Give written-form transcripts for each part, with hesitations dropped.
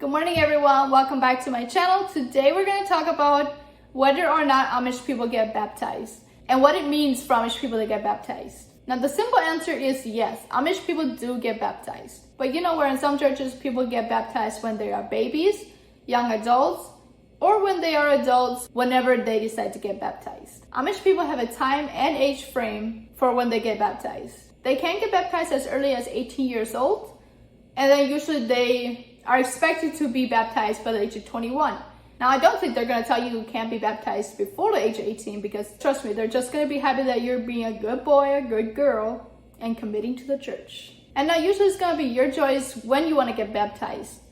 Good morning everyone, welcome back to my channel. Today we're going to talk about whether or not Amish people get baptized and what it means for Amish people to get baptized. Now the simple answer is yes, Amish people do get baptized. But you know where in some churches people get baptized when they are babies, young adults, or when they are adults whenever they decide to get baptized. Amish people have a time and age frame for when they get baptized. They can get baptized as early as 18 years old, and then usually they are expected to be baptized by the age of 21. Now, I don't think they're going to tell you can't be baptized before the age of 18 because, trust me, they're just going to be happy that you're being a good boy, a good girl, and committing to the church. And now, usually it's going to be your choice when you want to get baptized.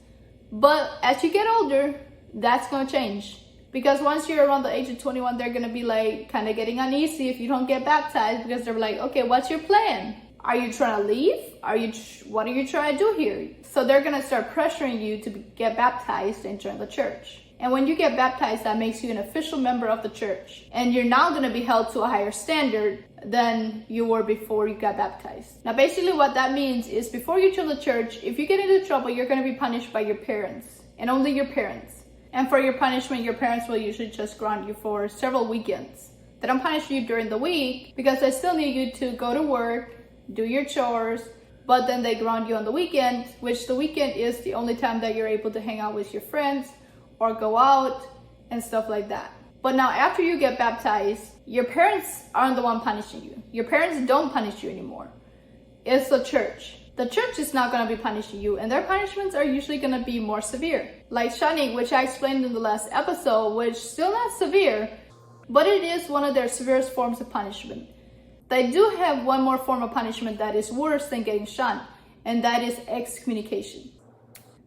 But as you get older, that's going to change. Because once you're around the age of 21, they're going to be like kind of getting uneasy if you don't get baptized because they're like, okay, what's your plan? Are you trying to leave? What are you trying to do here? So they're going to start pressuring you to get baptized and join the church. And when you get baptized, that makes you an official member of the church. And you're now going to be held to a higher standard than you were before you got baptized. Now, basically what that means is before you join the church, if you get into trouble, you're going to be punished by your parents and only your parents. And for your punishment, your parents will usually just ground you for several weekends. They don't punish you during the week because they still need you to go to work, do your chores, but then they ground you on the weekend, which the weekend is the only time that you're able to hang out with your friends or go out and stuff like that. But now after you get baptized, your parents aren't the one punishing you. Your parents don't punish you anymore. It's the church. The church is not going to be punishing you, and their punishments are usually going to be more severe. Like shunning, which I explained in the last episode, which is still not severe, but it is one of their severest forms of punishment. They do have one more form of punishment that is worse than getting shunned, and that is excommunication.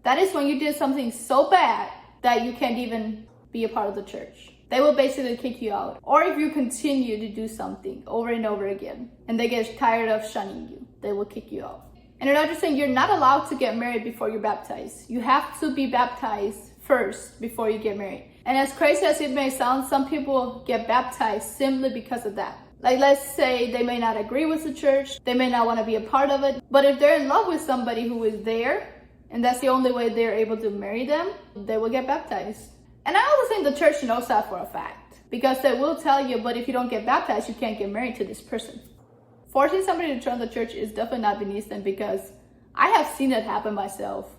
That is when you did something so bad that you can't even be a part of the church. They will basically kick you out. Or if you continue to do something over and over again, and they get tired of shunning you, they will kick you out. And another thing, you're not allowed to get married before you're baptized. You have to be baptized first before you get married. And as crazy as it may sound, some people get baptized simply because of that. Like, let's say they may not agree with the church, they may not want to be a part of it, but if they're in love with somebody who is there, and that's the only way they're able to marry them, they will get baptized. And I also think the church knows that for a fact, because they will tell you, but if you don't get baptized, you can't get married to this person. Forcing somebody to join the church is definitely not beneath them, because I have seen it happen myself.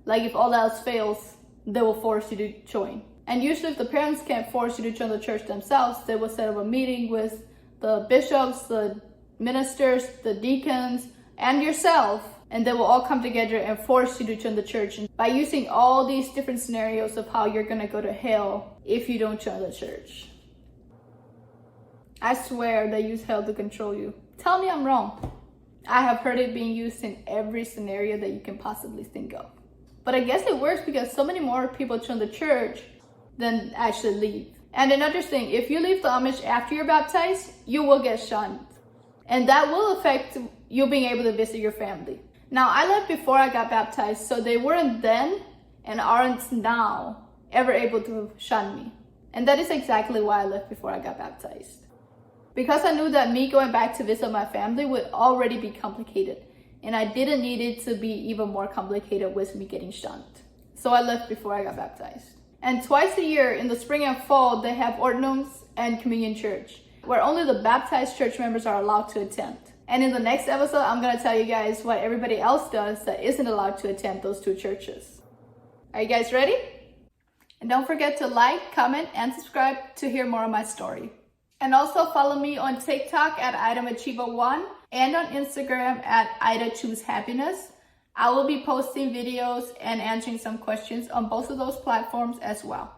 Like, if all else fails, they will force you to join. And usually if the parents can't force you to join the church themselves, they will set up a meeting with the bishops, the ministers, the deacons, and yourself, and they will all come together and force you to join the church by using all these different scenarios of how you're going to go to hell if you don't join the church. I swear they use hell to control you. Tell me I'm wrong. I have heard it being used in every scenario that you can possibly think of. But I guess it works because so many more people join the church than actually leave. And another thing, if you leave the Amish after you're baptized, you will get shunned. And that will affect you being able to visit your family. Now, I left before I got baptized, so they weren't then and aren't now ever able to shun me. And that is exactly why I left before I got baptized. Because I knew that me going back to visit my family would already be complicated. And I didn't need it to be even more complicated with me getting shunned. So I left before I got baptized. And twice a year, in the spring and fall, they have ordinance and communion church, where only the baptized church members are allowed to attend. And in the next episode, I'm going to tell you guys what everybody else does that isn't allowed to attend those two churches. Are you guys ready? And don't forget to like, comment, and subscribe to hear more of my story. And also follow me on TikTok at IdaMachiva1 and on Instagram at IdaChooseHappiness. I will be posting videos and answering some questions on both of those platforms as well.